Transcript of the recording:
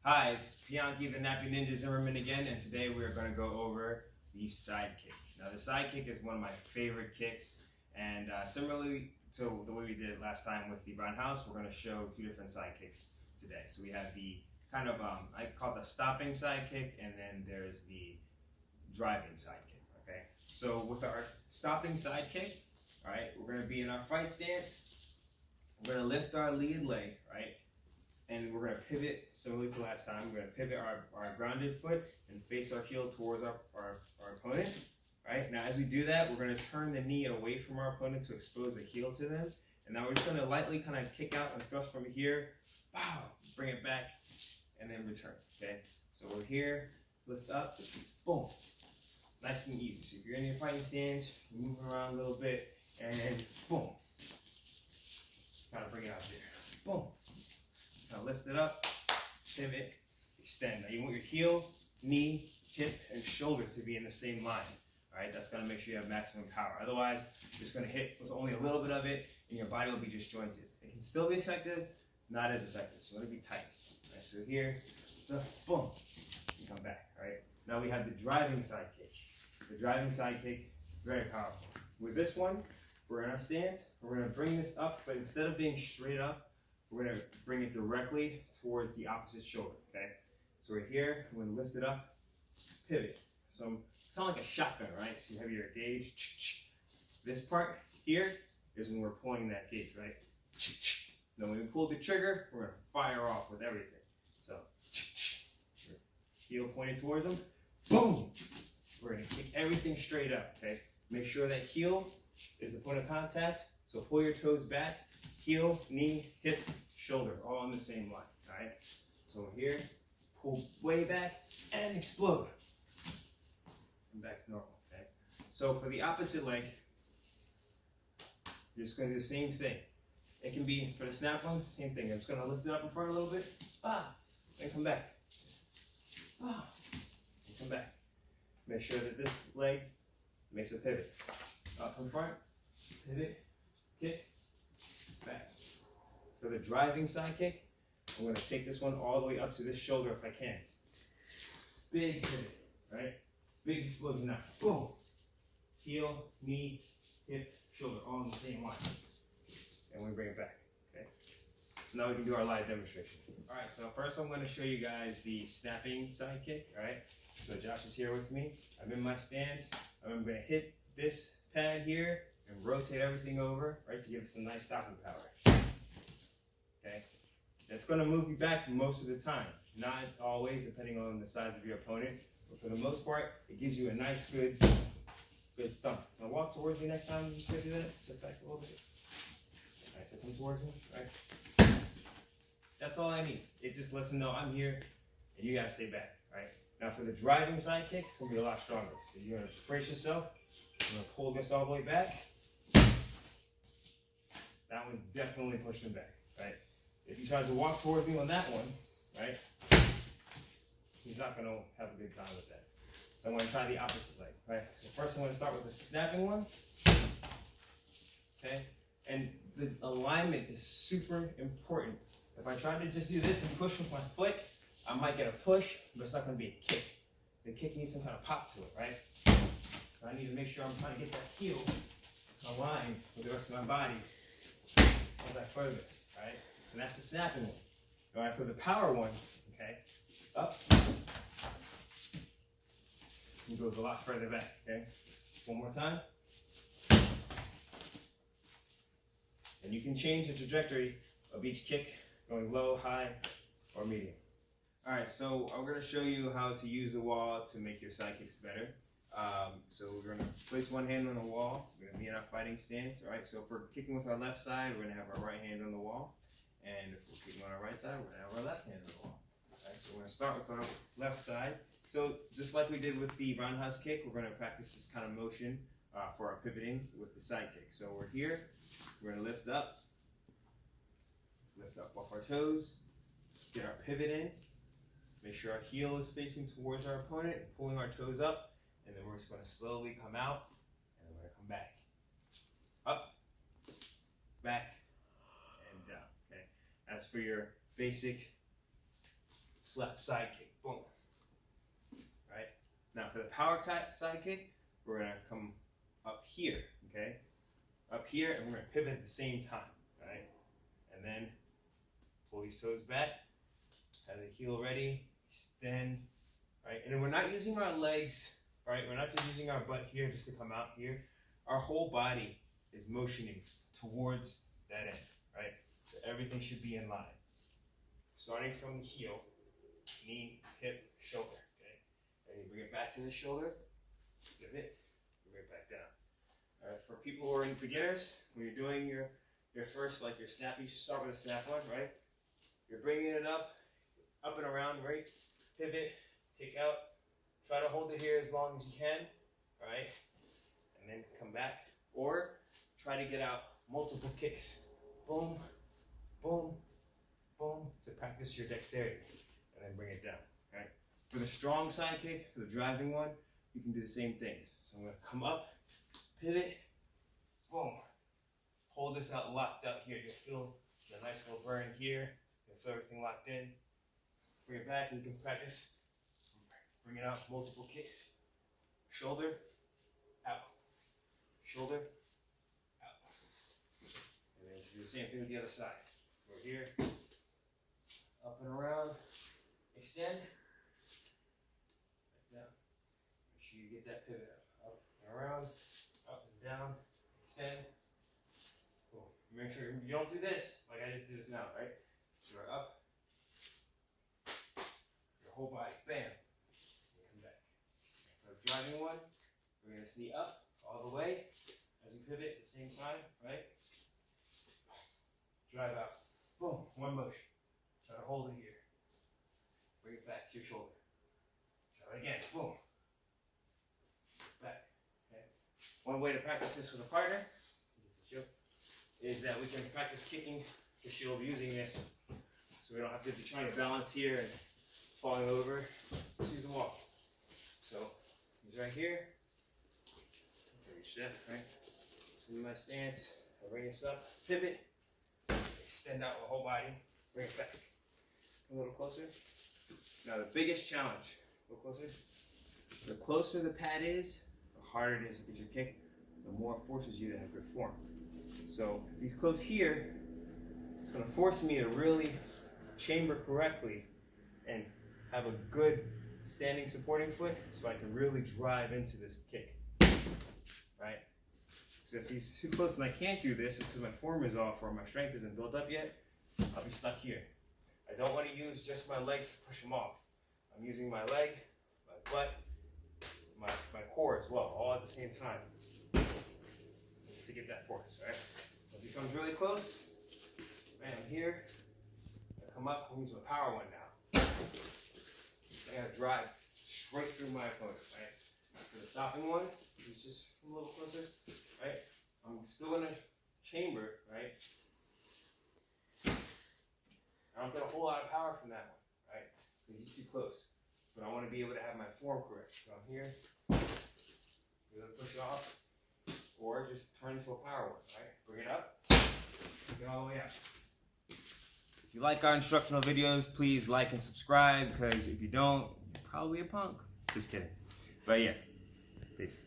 Hi, it's Pianki the Nappy Ninja Zimmerman again, and today we are going to go over the side kick. Now, the side kick is one of my favorite kicks, and similarly to the way we did it last time with the roundhouse, we're going to show two different side kicks today. So we have the kind of, I call it the stopping side kick, and then there's the driving side kick, okay? So with our stopping side kick, all right, we're going to be in our fight stance. We're going to lift our lead leg, right? And we're going to pivot, similar to last time, we're going to pivot our grounded foot and face our heel towards our opponent. Right? Now as we do that, we're going to turn the knee away from our opponent to expose the heel to them. And now we're just going to lightly kind of kick out and thrust from here, bow, bring it back, and then return. Okay? So we're here, lift up, boom. Nice and easy. So if you're in your fighting stance, you're moving around a little bit, and boom. Kind of bring it out there. Boom. Now lift it up, pivot, extend. Now you want your heel, knee, hip, and shoulder to be in the same line. All right, that's going to make sure you have maximum power. Otherwise, you're just going to hit with only a little bit of it, and your body will be disjointed. It can still be effective, not as effective. So let it be tight. All right, so here, boom, you come back. All right. Now we have the driving side kick. The driving side kick, very powerful. With this one, we're in our stance. We're going to bring this up, but instead of being straight up, we're going to bring it directly towards the opposite shoulder, okay? So we're here, we're going to lift it up, pivot. So it's kind of like a shotgun, right? So you have your gauge. This part here is when we're pulling that gauge, right? Then when we pull the trigger, we're going to fire off with everything. So heel pointed towards them, boom! We're going to kick everything straight up, okay? Make sure that heel is the point of contact, so pull your toes back, heel, knee, hip, shoulder, all on the same line, all right? So we're here, pull way back, and explode. And back to normal, okay? So for the opposite leg, you're just going to do the same thing. It can be, for the snap one, same thing. I'm just going to lift it up in front a little bit, and come back. And come back. Make sure that this leg makes a pivot. Up in front, pivot, kick, back. For the driving side kick, I'm going to take this one all the way up to this shoulder if I can. Big pivot, right? Big explosion now. Boom. Heel, knee, hip, shoulder, all in the same line. And we bring it back, okay? So now we can do our live demonstration. All right, so first I'm going to show you guys the snapping side kick, all right? So Josh is here with me. I'm in my stance. I'm going to hit this pad here and rotate everything over, right, to give it some nice stopping power. Okay? That's going to move you back most of the time. Not always, depending on the size of your opponent. But for the most part, it gives you a nice, good thump. Now walk towards me next time you do that. Sit back a little bit. Alright, so come towards me. Right? That's all I need. It just lets them know I'm here, and you got to stay back. Right? Now for the driving side kick, it's going to be a lot stronger. So you're going to brace yourself. You're going to pull this all the way back. That one's definitely pushing back. Right? If he tries to walk towards me on that one, right, he's not going to have a good time with that. So I'm going to try the opposite leg, right? So first I'm going to start with the snapping one, okay? And the alignment is super important. If I try to just do this and push with my foot, I might get a push, but it's not going to be a kick. The kick needs some kind of pop to it, right? So I need to make sure I'm trying to get that heel to align with the rest of my body as I throw this, right? And that's the snapping one. All right, for the power one, okay, up. It goes a lot further back, okay? One more time. And you can change the trajectory of each kick, going low, high, or medium. All right, so I'm going to show you how to use the wall to make your side kicks better. So we're going to place one hand on the wall. We're going to be in our fighting stance. All right, so if we're kicking with our left side, we're going to have our right hand on the wall. And if we're kicking on our right side, we're going to have our left hand on the wall. All right, so we're going to start with our left side. So just like we did with the roundhouse kick, we're going to practice this kind of motion for our pivoting with the side kick. So we're here. We're going to lift up off our toes, get our pivot in. Make sure our heel is facing towards our opponent, pulling our toes up, and then we're just going to slowly come out, and then we're going to come back. Up, back, and down. Okay. As for your basic slap side kick, boom. Right? Now for the power cut side kick, we're gonna come up here, okay? Up here, and we're gonna pivot at the same time, right? And then pull these toes back, have the heel ready, extend, right? And then we're not using our legs, right? We're not just using our butt here just to come out here. Our whole body is motioning towards that end, right? So everything should be in line. Starting from the heel, knee, hip, shoulder, okay? And you bring it back to the shoulder, pivot, bring it back down. All right, for people who are beginners, when you're doing your first, like your snap, you should start with a snap one, right? You're bringing it up and around, right? Pivot, kick out. Try to hold it here as long as you can, right? And then come back. Or try to get out multiple kicks. Boom, boom, boom, to practice your dexterity. And then bring it down, right? For the strong side kick, for the driving one, you can do the same things. So I'm going to come up, pivot, boom. Hold this out, locked out here. You'll feel a nice little burn here. You'll feel everything locked in. Bring it back and you can practice. Bring it out, multiple kicks. Shoulder, out. Shoulder, out. And then do the same thing with the other side. We're here, up and around, extend, back down. Make sure you get that pivot up and around, up and down, extend. Cool. Make sure you don't do this like I just did this now, right? You're up, your whole body, bam. Come back. For the driving one, we're going to knee up all the way as we pivot at the same time, right? Drive out. Boom. One motion. Try to hold it here. Bring it back to your shoulder. Try it again. Boom. Back. Okay. One way to practice this with a partner is that we can practice kicking the shield using this, so we don't have to be trying to balance here and falling over. Just use the wall. So he's right here. Reach that, right? So in my stance, I bring this up, pivot, extend out the whole body, bring it back. A little closer. Now the biggest challenge, a little closer. The closer the pad is, the harder it is to get your kick, the more it forces you to have good form. So if he's close here, it's going to force me to really chamber correctly and have a good standing supporting foot so I can really drive into this kick, right? So if he's too close and I can't do this, it's because my form is off or my strength isn't built up yet, I'll be stuck here. I don't want to use just my legs to push him off. I'm using my leg, my butt, my core as well, all at the same time to get that force, right? So if he comes really close, bam, here, I come up, I'm using my power one now. I gotta drive straight through my opponent, right? For the stopping one, he's just a little closer, right? I'm still in a chamber, right? I don't get a whole lot of power from that one, right? Because he's too close. But I want to be able to have my form correct. So I'm here, either push it off, or just turn into a power one, right? Bring it up, take it all the way out. If you like our instructional videos, please like and subscribe, because if you don't, you're probably a punk. Just kidding. But yeah, peace.